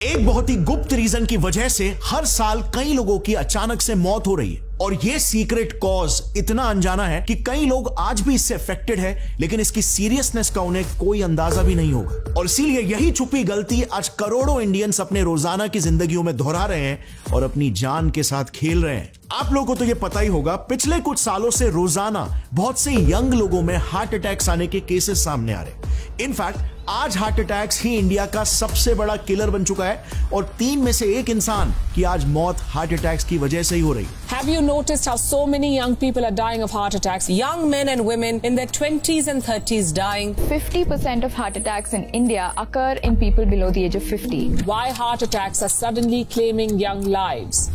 एक बहुत ही गुप्त रीजन की वजह से हर साल कई लोगों की अचानक से मौत हो रही है और यह सीक्रेट कॉज इतना अनजाना है कि कई लोग आज भी इससे अफेक्टेड है, लेकिन इसकी सीरियसनेस का उन्हें कोई अंदाजा भी नहीं होगा। और इसीलिए यही छुपी गलती आज करोड़ों इंडियंस अपने रोजाना की जिंदगियों में दोहरा रहे हैं और अपनी जान के साथ खेल रहे हैं। आप लोगों को तो यह पता ही होगा, पिछले कुछ सालों से रोजाना बहुत से यंग लोगों में हार्ट अटैक्स आने के केसेस सामने आ रहे हैं। इनफैक्ट आज हार्ट अटैक्स ही इंडिया का सबसे बड़ा किलर बन चुका है और 3 में से 1 इंसान की आज मौत हार्ट अटैक्स की वजह से ही हो रही है। Have you noticed how so many young people are dying of heart attacks? Young men and women in their 20s and 30s dying. 50% of heart attacks in India occur in people below the age of 50. Why heart attacks are suddenly claiming young lives?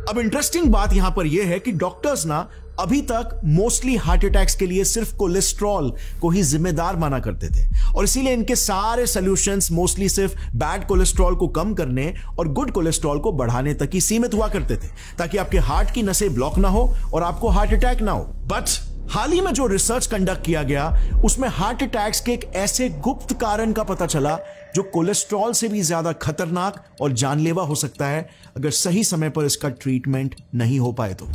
अब interesting बात यहां पर यह है कि doctors ना अभी तक मोस्टली हार्ट अटैक्स के लिए सिर्फ कोलेस्ट्रॉल को ही जिम्मेदार माना करते थे और इसीलिए इनके सारे सॉल्यूशंस मोस्टली सिर्फ बैड कोलेस्ट्रॉल को कम करने और गुड कोलेस्ट्रॉल को बढ़ाने तक ही सीमित हुआ करते थे, ताकि आपके हार्ट की नसें ब्लॉक ना हो और आपको हार्ट अटैक ना हो। बट हाल ही में जो रिसर्च कंडक्ट किया गया उसमें हार्ट अटैक्स के एक ऐसे गुप्त कारण का पता चला जो कोलेस्ट्रॉल से भी ज्यादा खतरनाक और जानलेवा हो सकता है अगर सही समय पर इसका ट्रीटमेंट नहीं हो पाए तो।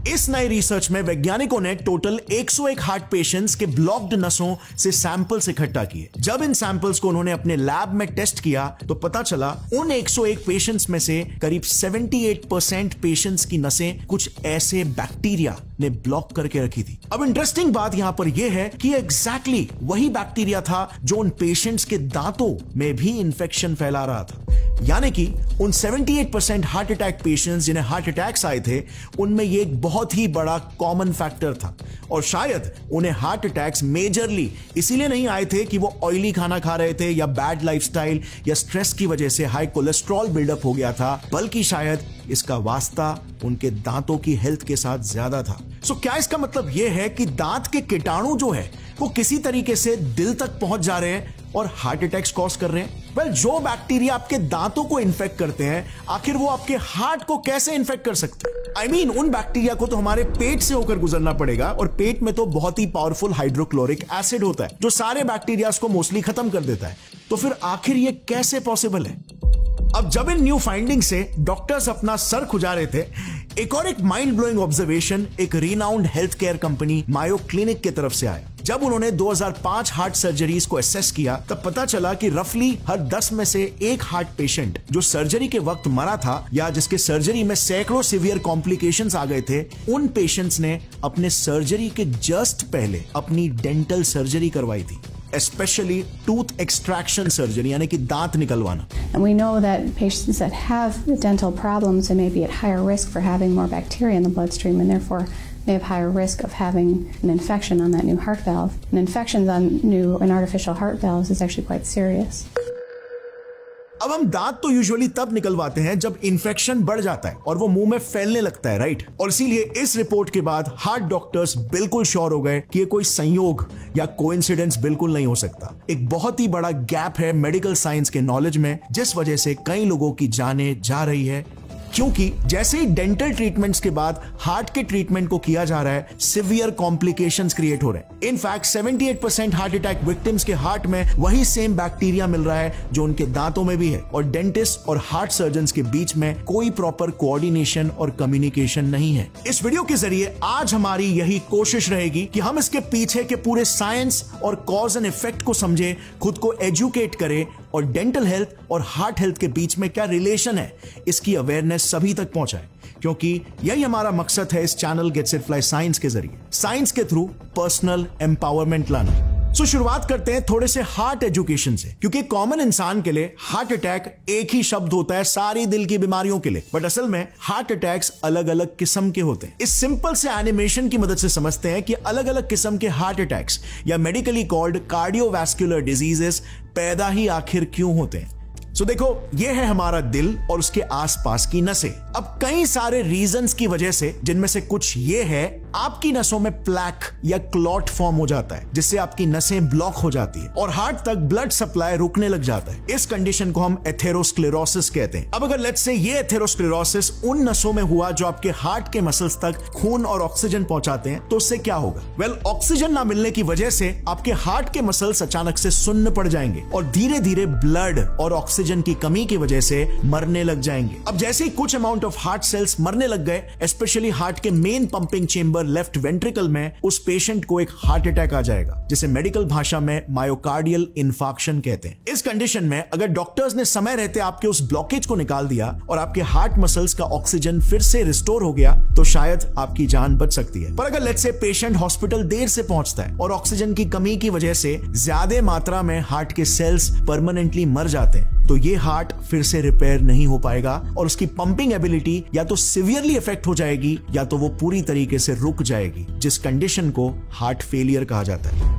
इस नए रिसर्च में वैज्ञानिकों ने टोटल 101 हार्ट पेशेंट्स के ब्लॉक्ड नसों से सैंपल्स इकट्ठा किए। जब इन सैंपल्स को उन्होंने अपने लैब में टेस्ट किया तो पता चला उन 101 पेशेंट्स में से करीब 78% पेशेंट्स की नसें कुछ ऐसे बैक्टीरिया ने ब्लॉक करके रखी थी। अब इंटरेस्टिंग बात यहां पर यह है कि एग्जैक्टली वही बैक्टीरिया था जो उन पेशेंट्स के दांतों में भी इंफेक्शन फैला रहा था। यानी कि उन 78% हार्ट अटैक पेशेंट्स जिन्हें हार्ट अटैक्स आए थे उनमें यह एक बहुत ही बड़ा कॉमन फैक्टर था और शायद उन्हें हार्ट अटैक्स मेजरली इसीलिए नहीं आए थे कि वो ऑयली खाना खा रहे थे या बैड लाइफस्टाइल या स्ट्रेस की वजह से हाई कोलेस्ट्रॉल बिल्डअप हो गया था, बल्कि शायद इसका वास्ता उनके दांतों की हेल्थ के साथ ज्यादा था। सो क्या इसका मतलब यह है कि दांत के कीटाणु जो है वो किसी तरीके से दिल तक पहुंच जा रहे हैं और हार्ट अटैक्स कॉज कर रहे हैं? वेल, जो बैक्टीरिया आपके दांतों को इन्फेक्ट करते हैं आखिर वो आपके हार्ट को कैसे इन्फेक्ट कर सकते हैं? I mean, उन बैक्टीरिया को तो हमारे पेट से होकर गुजरना पड़ेगा और पेट में तो बहुत ही पावरफुल हाइड्रोक्लोरिक एसिड होता है जो सारे बैक्टीरिया को मोस्टली खत्म कर देता है। तो फिर आखिर ये कैसे पॉसिबल है? अब जब इन न्यू फाइंडिंग से डॉक्टर्स अपना सर खुजा रहे थे, एक माइंड ब्लोइंग ऑब्जर्वेशन एक रीनाउंड हेल्थ केयर कंपनी मायो क्लिनिक की तरफ से आया। जब उन्होंने 2005 हार्ट सर्जरीज को असेस किया तब पता चला कि रफली हर 10 में से 1 हार्ट पेशेंट जो सर्जरी के वक्त मरा था या जिसके सर्जरी में सैकड़ों सीवियर कॉम्प्लिकेशंस आ गए थे, उन पेशेंट्स ने अपने सर्जरी के जस्ट पहले अपनी डेंटल सर्जरी करवाई थी, especially tooth extraction surgery, यानी कि दांत निकलवाना। And we know that patients that have dental problems they may be at higher risk for having more bacteria in the bloodstream and therefore may have higher risk of having an infection on that new heart valve. And infections on new and artificial heart valves is actually quite serious. अब हम दांत तो usually तब निकलवाते हैं जब infection बढ़ जाता है और वो मुंह में फैलने लगता है, राइट? और इसीलिए इस रिपोर्ट के बाद हार्ट डॉक्टर्स बिल्कुल श्योर हो गए कि ये कोई संयोग या कोइंसिडेंस बिल्कुल नहीं हो सकता। एक बहुत ही बड़ा गैप है मेडिकल साइंस के नॉलेज में जिस वजह से कई लोगों की जानें जा रही है, क्योंकि जैसे ही डेंटल ट्रीटमेंट्स के बाद हार्ट के ट्रीटमेंट को किया जा रहा है, सिवियर कॉम्प्लिकेशंस क्रिएट हो रहे हैं। इनफैक्ट 78% हार्ट अटैक विक्टिम्स के हार्ट में वही सेम बैक्टीरिया मिल रहा है जो उनके दांतों में भी है और डेंटिस्ट और हार्ट सर्जन्स के बीच में कोई प्रॉपर कोऑर्डिनेशन और कम्युनिकेशन नहीं है। इस वीडियो के जरिए आज हमारी यही कोशिश रहेगी कि हम इसके पीछे के पूरे साइंस और कॉज एंड इफेक्ट को समझे, खुद को एजुकेट करें और डेंटल हेल्थ और हार्ट हेल्थ के बीच में क्या रिलेशन है इसकी अवेयरनेस सभी तक पहुंचाए, क्योंकि यही हमारा मकसद है इस channel gets it fly science के जरिए, साइंस के थ्रू पर्सनल एम्पावरमेंट लाना। सो शुरुआत करते हैं थोड़े से हार्ट एजुकेशन से, क्योंकि कॉमन इंसान के लिए हार्ट अटैक एक ही शब्द होता है सारी दिल की बीमारियों के लिए, बट असल में हार्ट अटैक्स अलग अलग किस्म के होते हैं। इस सिंपल से एनिमेशन की मदद से समझते हैं कि अलग अलग किस्म के हार्ट अटैक्स या मेडिकली कॉल्ड कार्डियोवैस्कुलर डिजीजेस पैदा ही आखिर क्यों होते हैं। सो देखो, ये है हमारा दिल और उसके आसपास की नसें। अब कई सारे रीजंस की वजह से, जिनमें से कुछ ये है आपकी नसों में प्लैक या क्लॉट फॉर्म हो जाता है, जिससे आपकी नसें ब्लॉक हो जाती है और हार्ट तक ब्लड सप्लाई रुकने लग जाता है। इस कंडीशन को हम एथेरोस्क्लेरोसिस कहते हैं। अब अगर लेट्स से ये एथेरोस्क्लेरोसिस उन नसों में हुआ जो आपके हार्ट के मसल्स तक खून और ऑक्सीजन पहुंचाते हैं, तो उससे क्या होगा? वेल, ऑक्सीजन ना मिलने की वजह से आपके हार्ट के मसल्स अचानक से सुन्न पड़ जाएंगे और धीरे धीरे ब्लड और ऑक्सीजन की कमी की वजह से मरने लग जाएंगे। अब जैसे ही कुछ अमाउंट ऑफ हार्ट सेल्स मरने लग गए, स्पेशली हार्ट के main pumping chamber left ventricle में, उस पेशेंट को एक हार्ट अटैक आ जाएगा, जिसे मेडिकल भाषा में मायोकार्डियल इंफार्क्शन कहते हैं। इस कंडीशन में अगर डॉक्टर्स ने समय रहते आपके उस ब्लॉकेज को निकाल दिया और आपके हार्ट मसल्स का ऑक्सीजन फिर से रिस्टोर हो गया, तो शायद आपकी जान बच सकती है। पर अगर लेट्स से पेशेंट हॉस्पिटल देर से पहुंचता है और ऑक्सीजन की कमी की वजह से ज्यादा मात्रा में हार्ट के सेल्स परमानेंटली मर जाते हैं, तो ये हार्ट फिर से रिपेयर नहीं हो पाएगा और उसकी पंपिंग एबिलिटी या तो सीवियरली इफेक्ट हो जाएगी या तो वो पूरी तरीके से रुक जाएगी, जिस कंडीशन को हार्ट फेलियर कहा जाता है।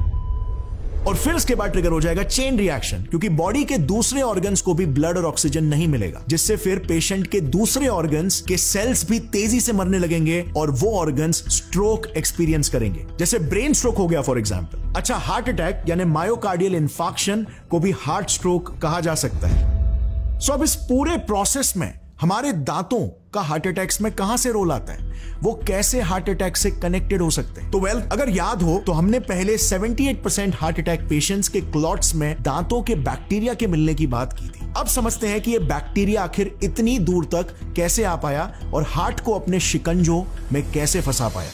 और फिर इसके बाद ट्रिगर हो जाएगा चेन रिएक्शन, क्योंकि बॉडी के दूसरे ऑर्गन्स को भी ब्लड और ऑक्सीजन नहीं मिलेगा, जिससे फिर पेशेंट के दूसरे ऑर्गन्स के सेल्स भी तेजी से मरने लगेंगे और वो ऑर्गन्स स्ट्रोक एक्सपीरियंस करेंगे, जैसे ब्रेन स्ट्रोक हो गया फॉर एग्जांपल। अच्छा, हार्ट अटैक यानी मायोकार्डियल इंफार्क्शन को भी हार्ट स्ट्रोक कहा जा सकता है। सो अब इस पूरे प्रोसेस में हमारे दांतों का हार्ट अटैक्स में कहां से रोल आता है? वो कैसे हार्ट अटैक से कनेक्टेड हो सकते हैं? तो वेल, अगर याद हो तो हमने पहले 78% हार्ट अटैक पेशेंट्स के क्लॉट्स में दांतों के बैक्टीरिया के मिलने की बात की थी। अब समझते हैं कि ये बैक्टीरिया आखिर इतनी दूर तक कैसे आ पाया और हार्ट को अपने शिकंजों में कैसे फंसा पाया।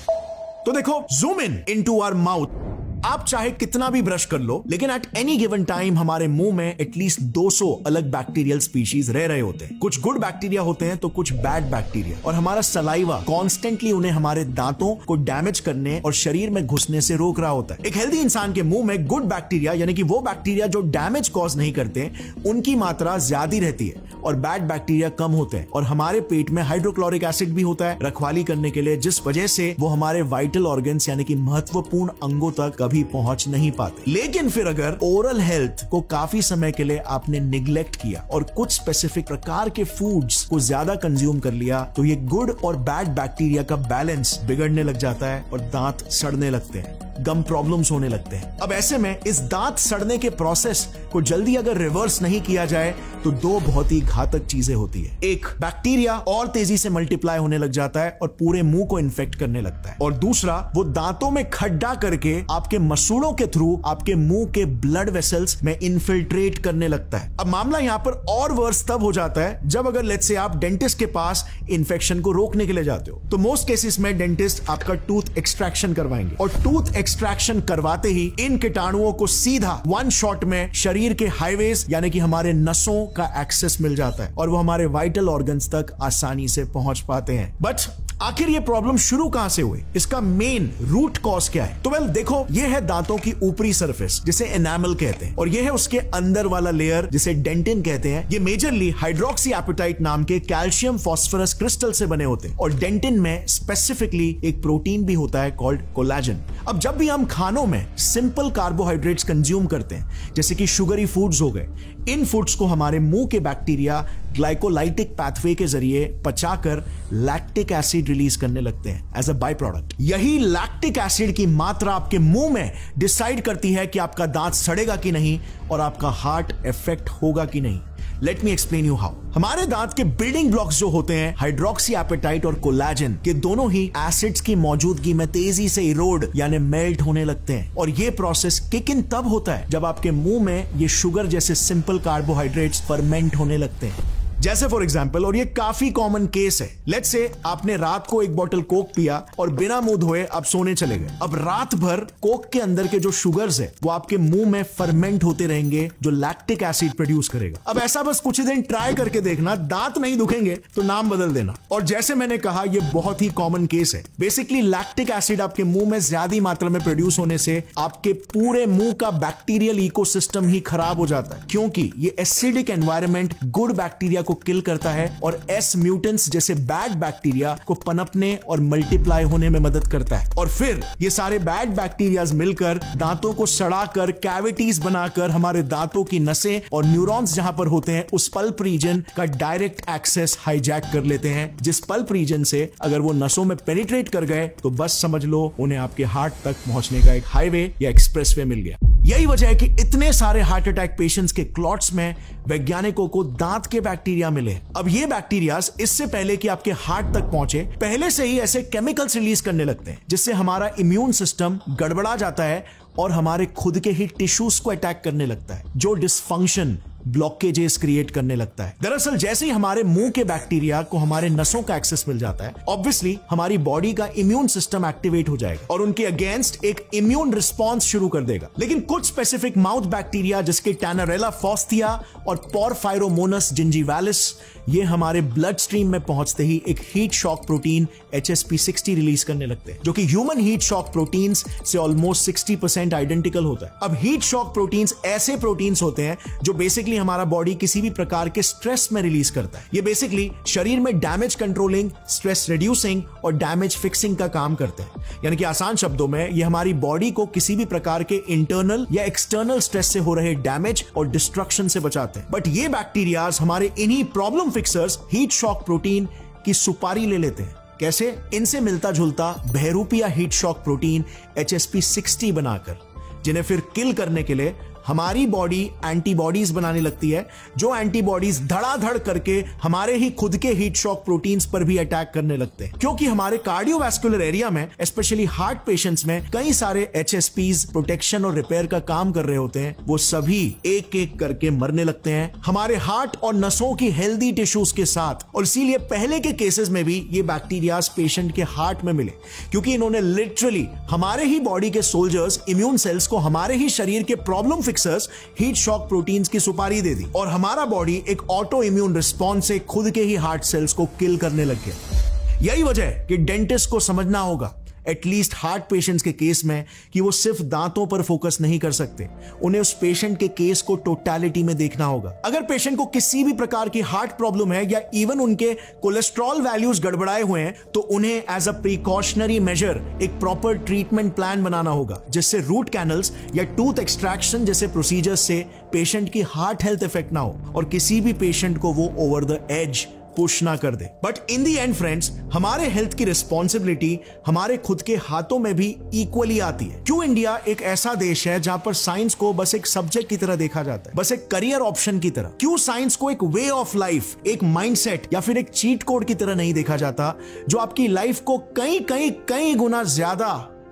तो देखो, zoom in into our mouth. आप चाहे कितना भी ब्रश कर लो, लेकिन एट एनी गिवन टाइम हमारे मुंह में एटलीस्ट 200 अलग बैक्टीरियल स्पीशीज रह रहे होते हैं। कुछ गुड बैक्टीरिया होते हैं तो कुछ बैड बैक्टीरिया, और हमारा सलाइवा कॉन्स्टेंटली उन्हें हमारे दांतों को डैमेज करने और शरीर में घुसने से रोक रहा होता है। एक हेल्दी इंसान के मुंह में गुड बैक्टीरिया यानी कि वो बैक्टीरिया जो डैमेज कॉज नहीं करते, उनकी मात्रा ज्यादा रहती है और बैड बैक्टीरिया कम होते हैं। और हमारे पेट में हाइड्रोक्लोरिक एसिड भी होता है रखवाली करने के लिए, जिस वजह से वो हमारे वाइटल ऑर्गन्स यानी कि महत्वपूर्ण अंगों तक कभी पहुंच नहीं पाते। लेकिन फिर अगर ओरल हेल्थ को काफी समय के लिए आपने निग्लेक्ट किया और कुछ स्पेसिफिक प्रकार के फूड्स को ज्यादा कंज्यूम कर लिया, तो ये गुड और बैड बैक्टीरिया का बैलेंस बिगड़ने लग जाता है और दांत सड़ने लगते हैं, गम प्रॉब्लम्स होने लगते हैं। अब ऐसे में इस दांत सड़ने के प्रोसेस को जल्दी अगर रिवर्स नहीं किया जाए तो दो बहुत ही घातक चीजें होती है। एक, बैक्टीरिया और तेजी से मल्टीप्लाई होने लग जाता है और पूरे मुंह को इन्फेक्ट करने लगता है, और दूसरा, वो दांतों में खड्डा करके आपके मसूड़ों के थ्रू आपके मुंह के ब्लड वेसल्स में इन्फिल्ट्रेट करने लगता है। अब मामला यहां पर और वर्स तब हो जाता है जब अगर लेट्स से आप डेंटिस्ट के पास इन्फेक्शन को रोकने के लिए जाते हो, तो मोस्ट केसेस में डेंटिस्ट आपका टूथ एक्सट्रैक्शन करवाएंगे और टूथ एक्सट्रैक्शन करवाते ही इन कीटाणुओं को सीधा वन शॉट में शरीर के हाईवेज यानी कि हमारे नसों का एक्सेस मिल जाता है और वो हमारे वाइटल ऑर्गन्स तक आसानी से पहुंच पाते हैं। बट आखिर ये प्रॉब्लम शुरू कहां से हुई? इसका मेन रूट कॉज क्या है? तो वेल देखो, ये है दांतों की ऊपरी सरफेस जिसे एनामल कहते हैं, और ये है उसके अंदर वाला लेयर जिसे डेंटिन कहते हैं। ये मेजरली हाइड्रोक्सी एपेटाइट नाम के कैल्शियम फॉस्फोरस क्रिस्टल से बने होते हैं, और डेंटिन में स्पेसिफिकली एक प्रोटीन भी होता है कॉल्ड कोलाजन। अब जब भी हम खानों में सिंपल कार्बोहाइड्रेट्स कंज्यूम करते हैं, जैसे कि शुगरी फूड्स हो गए, इन फूड्स को हमारे मुंह के बैक्टीरिया ग्लाइकोलाइटिक पैथवे के जरिए पचाकर लैक्टिक एसिड रिलीज करने लगते हैं एज अ बाय प्रोडक्ट। यही लैक्टिक एसिड की मात्रा आपके मुंह में डिसाइड करती है कि आपका दांत सड़ेगा कि नहीं और आपका हार्ट इफेक्ट होगा कि नहीं। Let me explain you how. हमारे दांत के बिल्डिंग ब्लॉक्स जो होते हैं, हाइड्रोक्सी एपेटाइट और कोलाजन के, दोनों ही एसिड्स की मौजूदगी में तेजी से इरोड यानी मेल्ट होने लगते हैं, और ये प्रोसेस किक इन तब होता है जब आपके मुंह में ये शुगर जैसे सिंपल कार्बोहाइड्रेट्स फर्मेंट होने लगते हैं। जैसे फॉर एग्जाम्पल, और ये काफी कॉमन केस है, लेट्स से आपने रात को एक बोतल कोक पिया और बिना मुंह धोए आप सोने चले गए। अब रात भर कोक के अंदर के जो शुगर्स है वो आपके मुंह में फर्मेंट होते रहेंगे, जो लैक्टिक एसिड प्रोड्यूस करेगा। अब ऐसा बस कुछ दिन ट्राई करके देखना, दांत नहीं दुखेंगे तो नाम बदल देना। और जैसे मैंने कहा, ये बहुत ही कॉमन केस है। बेसिकली लैक्टिक एसिड आपके मुंह में ज्यादा मात्रा में प्रोड्यूस होने से आपके पूरे मुंह का बैक्टीरियल इकोसिस्टम ही खराब हो जाता है, क्योंकि ये एसिडिक एनवायरनमेंट गुड बैक्टीरिया को किल करता है और S म्यूटेंट्स जैसे बैड बैक्टीरिया को पनपने और मल्टीप्लाई होने में मदद करता है। और फिर ये सारे बैड बैक्टीरियाज मिलकर दांतों को सड़ाकर कैविटीज बनाकर हमारे दांतों की नसें और न्यूरॉन्स जहां पर होते हैं उस पल्प रीजन का डायरेक्ट एक्सेस हाईजैक कर लेते हैं, जिस पल्प रीजन से अगर वो नसों में पेनिट्रेट कर गए तो बस समझ लो उन्हें आपके हार्ट तक पहुंचने का एक हाईवे या एक्सप्रेसवे मिल गया। यही वजह है कि इतने सारे हार्ट अटैक पेशेंट्स के क्लॉट्स में वैज्ञानिकों को दांत के बैक्टीरिया मिले। अब ये बैक्टीरिया इससे पहले कि आपके हार्ट तक पहुंचे पहले से ही ऐसे केमिकल्स रिलीज करने लगते हैं जिससे हमारा इम्यून सिस्टम गड़बड़ा जाता है और हमारे खुद के ही टिश्यूज को अटैक करने लगता है, जो डिसफंक्शन ब्लॉकेजेस क्रिएट करने लगता है। दरअसल जैसे ही हमारे मुंह के बैक्टीरिया को हमारे नसों का एक्सेस मिल जाता है, ऑब्वियसली हमारी बॉडी का इम्यून सिस्टम एक्टिवेट हो जाएगा और उनके अगेंस्ट एक इम्यून रिस्पॉन्स शुरू कर देगा। लेकिन कुछ स्पेसिफिक माउथ बैक्टीरिया जिसके टैनरेला फॉस्थिया और पोरफायरोमोनस जिंजीवालिस, ये हमारे ब्लड स्ट्रीम में पहुंचते ही एक heat shock protein HSP60 release करने लगते हैं, जो कि ह्यूमन हीट शॉक प्रोटीन्स से ऑलमोस्ट 60% आइडेंटिकल होता है। अब हीट शॉक प्रोटीन्स ऐसे प्रोटीन्स होते हैं जो बेसिकली हमारा बॉडी किसी भी प्रकार के स्ट्रेस में रिलीज करता है। ये बेसिकली शरीर में डैमेज कंट्रोलिंग, स्ट्रेस रिड्यूसिंग और डैमेज फिक्सिंग का काम करते हैं। यानी कि आसान शब्दों में ये हमारी बॉडी को किसी भी प्रकार के इंटरनल या एक्सटर्नल स्ट्रेस से हो रहे डैमेज और डिस्ट्रक्शन से बचाते हैं। बट ये बैक्टीरियाज हमारे इन्हीं problem fixers heat shock protein की सुपारी ले लेते हैं। कैसे? इनसे मिलता जुलता बहरूपिया हीट शॉक प्रोटीन HSP60 बनाकर, जिन्हें फिर किल करने के लिए हमारी बॉडी एंटीबॉडीज बनाने लगती है, जो एंटीबॉडीज धड़ाधड़ करके हमारे ही खुद के हीट शॉक प्रोटीन्स पर भी अटैक करने लगते हैं। क्योंकि हमारे कार्डियोवैस्कुलर एरिया में, स्पेशली हार्ट पेशेंट्स में, कई सारे HSPs प्रोटेक्शन और रिपेयर का काम कर रहे होते हैं, वो सभी एक एक करके मरने लगते हैं हमारे हार्ट और नसों की हेल्दी टिश्यूज के साथ। और इसीलिए पहले के केसेस में भी ये बैक्टीरियाज पेशेंट के हार्ट में मिले, क्योंकि इन्होंने लिटरली हमारे ही बॉडी के सोल्जर्स, इम्यून सेल्स को हमारे ही शरीर के प्रॉब्लम हीट शॉक प्रोटीन्स की सुपारी दे दी और हमारा बॉडी एक ऑटो इम्यून रिस्पॉन्स से खुद के ही हार्ट सेल्स को किल करने लग गया। यही वजह है कि डेंटिस्ट को समझना होगा, एटलीस्ट हार्ट पेशेंट्स के केस में, कि वो सिर्फ दांतों पर फोकस नहीं कर सकते, उन्हें उस पेशेंट के केस को टोटलिटी में देखना होगा। अगर पेशेंट को किसी भी प्रकार की हार्ट प्रॉब्लम है या इवन उनके कोलेस्ट्रॉल वैल्यूज गड़बड़ाए हुए हैं, तो उन्हें एज अ प्रिकॉशनरी मेजर एक प्रॉपर ट्रीटमेंट प्लान बनाना होगा, जिससे रूट कैनल्स या टूथ एक्सट्रैक्शन जैसे प्रोसीजर्स से पेशेंट की हार्ट हेल्थ इफेक्ट ना हो और किसी भी पेशेंट को वो ओवर द एज पुश ना कर दे। But in the end friends, हमारे हेल्थ की रिस्पॉन्सिबिलिटी हमारे खुद के हाथों में भी इक्वली आती है। क्यों इंडिया एक ऐसा देश है जहां पर साइंस को बस एक सब्जेक्ट की तरह देखा जाता है, बस एक करियर ऑप्शन की तरह? क्यों साइंस को एक वे ऑफ लाइफ, एक माइंडसेट या फिर एक चीट कोड की तरह नहीं देखा जाता, जो आपकी लाइफ को कई गुना ज्यादा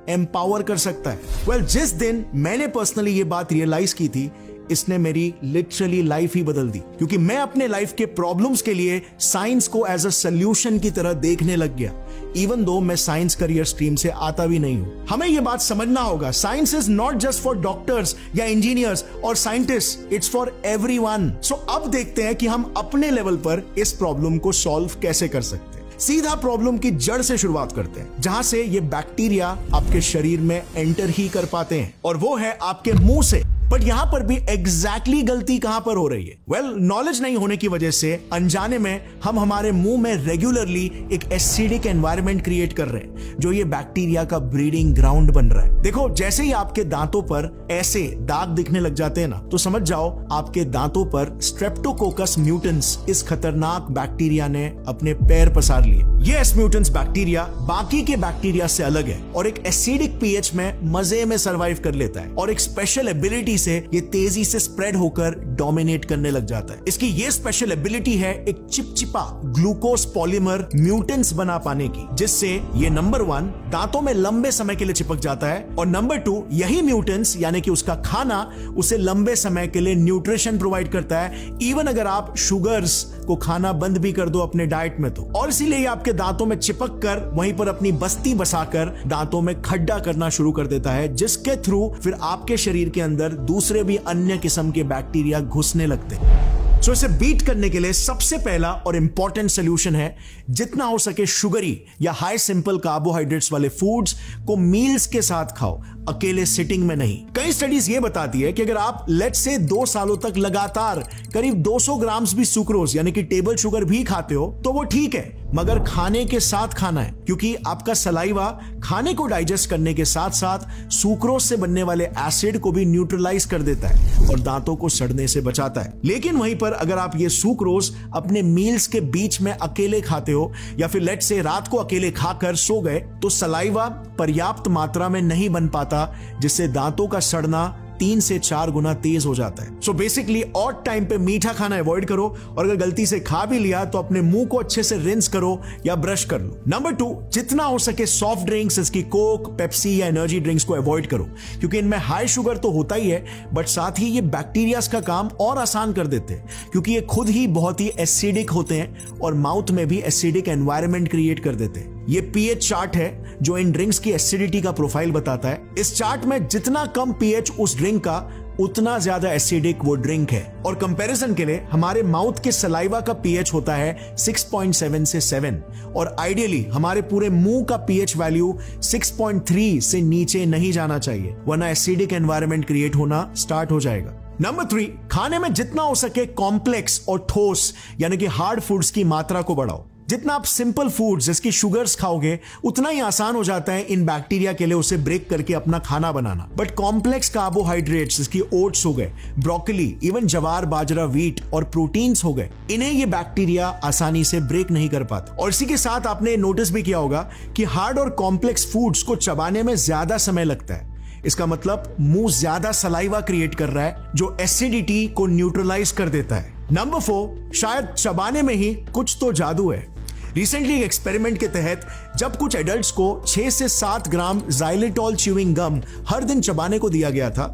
एम्पावर कर सकता है? वेल, जिस दिन मैंने पर्सनली ये बात रियलाइज की थी, इसने मेरी लिटरली लाइफ ही बदल दी, क्योंकि मैं अपने लाइफ के प्रॉब्लम्स के लिए साइंस को एज अ सॉल्यूशन की तरह देखने लग गया, इवन दो मैं साइंस करियर स्ट्रीम से आता भी नहीं हूं। हमें यह बात समझना होगा, science is not just for doctors या इंजीनियर्स और साइंटिस्ट, इट्स फॉर एवरीवन। सो अब देखते हैं कि हम अपने लेवल पर इस प्रॉब्लम को सॉल्व कैसे कर सकते हैं। सीधा प्रॉब्लम की जड़ से शुरुआत करते हैं, जहां से ये बैक्टीरिया आपके शरीर में एंटर ही कर पाते हैं, और वो है आपके मुंह से। बट यहां पर भी एग्जैक्टली गलती कहां पर हो रही है? वेल, नॉलेज नहीं होने की वजह से अनजाने में हम हमारे मुंह में रेगुलरली एक एसिडिक एनवायरनमेंट क्रिएट कर रहे हैं, जो ये बैक्टीरिया का ब्रीडिंग ग्राउंड बन रहा है। देखो, जैसे ही आपके दांतों पर ऐसे दाग दिखने लग जाते हैं ना, तो समझ जाओ आपके दांतों पर स्ट्रेप्टोकोकस म्यूटेंस, इस खतरनाक बैक्टीरिया ने अपने पैर पसार लिए। ये एस म्यूटेंस बैक्टीरिया बाकी के बैक्टीरिया से अलग है और एक एसिडिक पीएच में मजे में सर्वाइव कर लेता है, और एक स्पेशल एबिलिटी से ये तेजी से स्प्रेड होकर डोमिनेट करने लग जाता है। इसकी ये स्पेशल एबिलिटी है एक चिपचिपा ग्लूकोज पॉलीमर म्यूटेंट्स बना पाने की, जिससे ये नंबर 1 दांतों में लंबे समय के लिए चिपक जाता है, और नंबर 2 यही म्यूटेंट्स यानी कि उसका खाना उसे लंबे समय के लिए न्यूट्रिशन प्रोवाइड करता है, इवन अगर आप शुगर्स को खाना बंद भी कर दो अपने डाइट में तो। और इसीलिए ये आपके दांतों में चिपक कर वहीं पर अपनी बस्ती बसाकर दांतों में खड्डा करना शुरू कर देता है, जिसके थ्रू फिर आपके शरीर के अंदर दूसरे भी अन्य किस्म के बैक्टीरिया घुसने लगते हैं। सो इसे बीट करने के लिए सबसे पहला और इंपॉर्टेंट सोल्यूशन है, जितना हो सके शुगरी या हाई सिंपल कार्बोहाइड्रेट्स वाले फूड्स को मील्स के साथ खाओ। अकेले सिटिंग में नहीं। कई स्टडीज ये बताती है कि अगर आप लेट्स से 2 सालों तक लगातार करीब 200 ग्राम्स भी सुक्रोज यानी कि टेबल शुगर भी खाते हो तो वो ठीक है, मगर खाने के साथ खाना है, क्योंकि आपका सलाइवा खाने को डाइजेस्ट करने के साथ साथ सुक्रोज से बनने वाले एसिड को भी न्यूट्रलाइज कर देता है और दांतों को सड़ने से बचाता है। लेकिन वहीं पर अगर आप ये सुक्रोज अपने मील्स के बीच में अकेले खाते हो या फिर लेट्स से रात को अकेले खाकर सो गए तो सलाइवा पर्याप्त मात्रा में नहीं बन पाता, जिससे दांतों का सड़ना 3 से 4 गुना तेज हो जाता है। सो बेसिकली ऑड टाइम पे मीठा खाना अवॉइड करो और अगर गलती से खा भी लिया तो अपने मुंह को अच्छे से रिंस करो या ब्रश कर लो। नंबर 2, जितना हो सके सॉफ्ट ड्रिंक्स, इसकी कोक, पेप्सी या एनर्जी ड्रिंक्स को अवॉइड करो, क्योंकि इनमें हाई शुगर तो होता ही है बट साथ ही ये बैक्टीरियाज का काम और आसान कर देते हैं, क्योंकि ये खुद ही बहुत ही एसिडिक होते हैं और माउथ में भी एसिडिक एनवायरनमेंट क्रिएट कर देते हैं। ये पीएच चार्ट है जो इन ड्रिंक्स की एसिडिटी का प्रोफाइल बताता है। इस चार्ट में जितना कम पीएच उस ड्रिंक का उतना ज्यादा एसिडिक वो ड्रिंक है। और कंपैरिजन के लिए हमारे माउथ के सलाइवा का पीएच होता है 6.7 से 7 और आइडियली हमारे पूरे मुंह का पीएच वैल्यू 6.3 से नीचे नहीं जाना चाहिए, वरना एसिडिक एनवायरनमेंट क्रिएट होना स्टार्ट हो जाएगा। नंबर 3, खाने में जितना हो सके कॉम्प्लेक्स और ठोस यानी कि हार्ड फूड्स की मात्रा को बढ़ाओ। जितना आप सिंपल फूड्स जिसकी शुगर्स खाओगे उतना ही आसान हो जाता है इन बैक्टीरिया के लिए उसे ब्रेक करके अपना खाना बनाना। बट कॉम्प्लेक्स कार्बोहाइड्रेट्स जिसकी ओट्स हो गए, ब्रोकली, इवन जवार, बाजरा, व्हीट और प्रोटीन्स हो गए, इन्हें ये बैक्टीरिया आसानी से ब्रेक नहीं कर पाता। और इसी के साथ आपने नोटिस भी किया होगा कि हार्ड और कॉम्प्लेक्स फूड्स को चबाने में ज्यादा समय लगता है। इसका मतलब मुंह ज्यादा सलाइवा क्रिएट कर रहा है जो एसिडिटी को न्यूट्रलाइज कर देता है। नंबर 4, शायद चबाने में ही कुछ तो जादू है। रिसेंटली एक एक्सपेरिमेंट के तहत जब कुछ एडल्ट्स को 6 से 7 ग्राम जाइलेटॉल च्यूइंग गम हर दिन चबाने को दिया गया था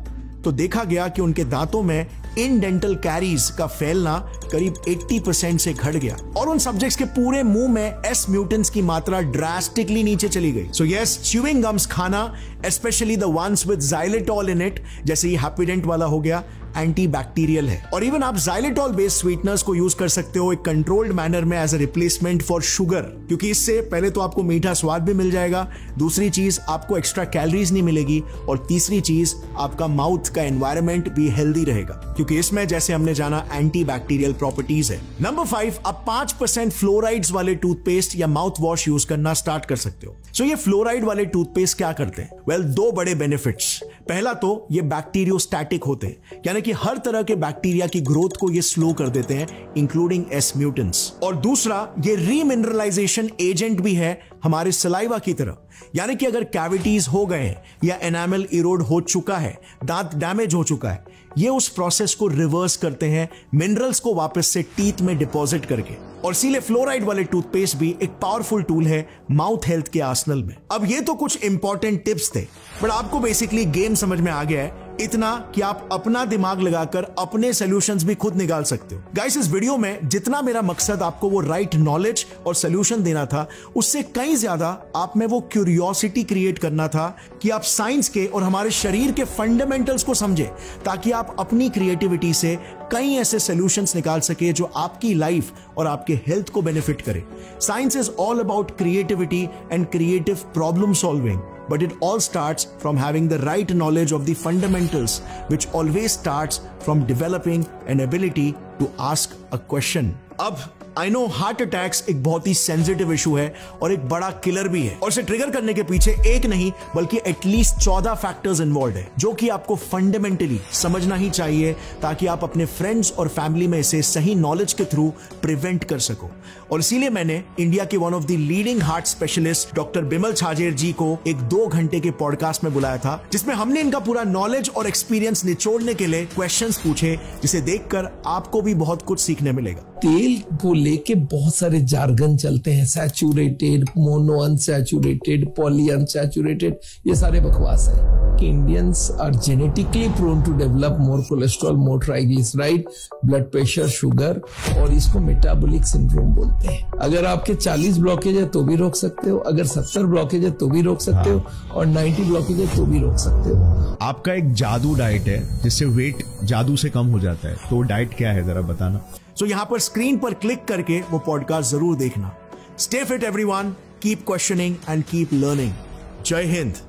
तो देखा गया कि उनके दांतों में इनडेंटल कैरीज का फैलना करीब 80% से घट गया और उन सब्जेक्ट्स के पूरे मुंह में एस म्यूटेंट्स की मात्रा ड्रास्टिकली नीचे चली गई। सो यस, च्यूइंग गम्स खाना, specially the ones with xylitol in it, जैसे ये हैप्पीडेंट वाला हो गया, एंटी बैक्टीरियल है। और इवन आप जाइलेटॉल बेस्ड स्वीटनर्स को यूज कर सकते हो एक कंट्रोल्ड मैनर में as a replacement for sugar, क्योंकि इससे पहले तो आपको मीठा स्वाद भी मिल जाएगा, दूसरी चीज आपको एक्स्ट्रा कैलोरीज नहीं मिलेगी और तीसरी चीज आपका माउथ का एनवायरनमेंट भी हेल्दी रहेगा, क्योंकि इसमें जैसे हमने जाना एंटी बैक्टीरियल प्रॉपर्टीज है। नंबर 5, आप 5% फ्लोराइड्स वाले टूथपेस्ट या माउथ वॉश यूज करना स्टार्ट कर सकते हो। सो ये फ्लोराइड वाले टूथपेस्ट क्या करते हैं? वेल, 2 बड़े बेनिफिट्स। पहला तो ये बैक्टीरियोस्टैटिक होते हैं, यानी कि हर तरह के बैक्टीरिया की ग्रोथ को ये स्लो कर देते हैं इंक्लूडिंग एस म्यूटेंट्स। और दूसरा, ये रीमिनरलाइजेशन एजेंट भी है हमारे सलाइवा की तरह, यानी कि अगर कैविटीज हो गए हैं या एनामल इरोड हो चुका है, दांत डैमेज हो चुका है, ये उस प्रोसेस को रिवर्स करते हैं मिनरल्स को वापस से टीथ में डिपॉजिट करके। और इसीलिए फ्लोराइड वाले टूथपेस्ट भी एक पावरफुल टूल है माउथ हेल्थ के आर्सेनल में। अब ये तो कुछ इंपॉर्टेंट टिप्स थे, बट आपको बेसिकली गेम समझ में आ गया है इतना कि आप अपना दिमाग लगाकर अपने सॉल्यूशंस भी खुद निकाल सकते हो। गाइस, इस वीडियो में जितना मेरा मकसद आपको वो राइट नॉलेज और सॉल्यूशन देना था, उससे कहीं ज्यादा आप में वो क्यूरियोसिटी क्रिएट करना था कि आप साइंस के और हमारे शरीर के फंडामेंटल्स को समझे, ताकि आप अपनी क्रिएटिविटी से कई ऐसे सॉल्यूशंस निकाल सके जो आपकी लाइफ और आपके हेल्थ को बेनिफिट करे। Science is all about creativity and creative problem solving, but it all starts from having the right knowledge of the fundamentals, which always starts from developing an ability to ask a question. अब I know heart attacks एक बहुत ही sensitive issue है और एक बड़ा killer भी है, और इसे ट्रिगर करने के पीछे एक नहीं बल्कि एटलीस्ट 14 फैक्टर्स इन्वॉल्व है, जो कि आपको फंडामेंटली समझना ही चाहिए ताकि आप अपने फ्रेंड्स और फैमिली में इसे सही नॉलेज के थ्रू प्रिवेंट कर सको। और इसीलिए मैंने इंडिया के one of the leading heart specialist doctor Bimal Chhajer ji को एक 2 घंटे के पॉडकास्ट में बुलाया था, जिसमें हमने इनका पूरा नॉलेज और एक्सपीरियंस निचोड़ने के लिए क्वेश्चंस पूछे, जिसे देखकर आपको भी बहुत कुछ सीखने मिलेगा। तेल को लेके बहुत सारे जार्गन चलते हैं, saturated, mono unsaturated, poly unsaturated, ये सारे बकवास है कि Indians are genetically prone to develop more cholesterol, more triglyceride, blood pressure, sugar, और इसको मेटाबॉलिक सिंड्रोम बोलते हैं। अगर आपके 40 ब्लॉकेज है तो भी रोक सकते हो, अगर 70 ब्लॉकेज है तो भी रोक सकते हो, और 90 ब्लॉकेज है तो भी रोक सकते हो। आपका एक जादू डाइट है जिससे वेट जादू से कम हो जाता है, तो वो डाइट क्या है जरा बताना। तो यहां पर स्क्रीन पर क्लिक करके वो पॉडकास्ट जरूर देखना। Stay fit everyone, keep questioning and keep learning. जय हिंद।